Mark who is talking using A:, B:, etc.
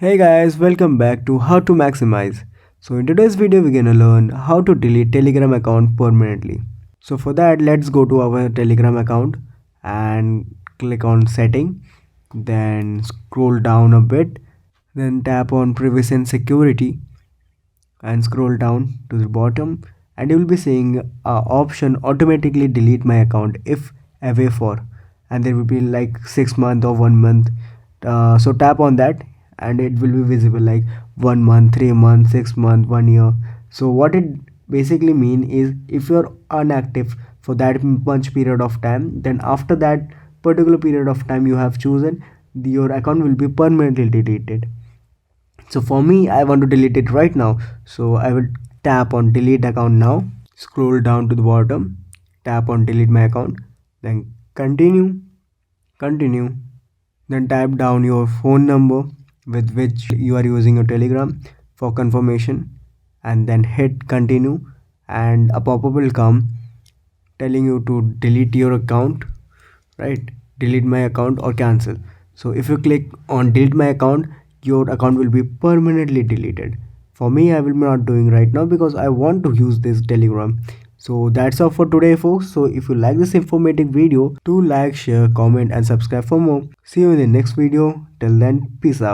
A: Hey guys, welcome back to How to Maximize. So in today's video we're gonna learn how to delete Telegram account permanently. So for that let's go to our Telegram account and click on setting, then scroll down a bit, then tap on privacy and security and scroll down to the bottom, and you will be seeing a option automatically delete my account if away for, and there will be like 6 month or 1 month. So tap on that and it will be visible like 1 month, 3 months, 6 month, 1 year. So what it basically mean is if you're inactive for that much period of time, then after that particular period of time you have chosen, your account will be permanently deleted. So for me, I want to delete it right now. So I will tap on delete account now. Scroll down to the bottom. Tap on delete my account. Then continue. Continue. Then type down your phone number with which you are using your Telegram for confirmation. And then hit continue. And a pop-up will come telling you to delete your account, right? Delete my account or cancel. So if you click on delete my account, your account will be permanently deleted. For me, I will be not doing right now because I want to use this Telegram. So that's all for today folks. So if you like this informative video, do like, share, comment and subscribe for more. See you in the next video. Till then, peace out.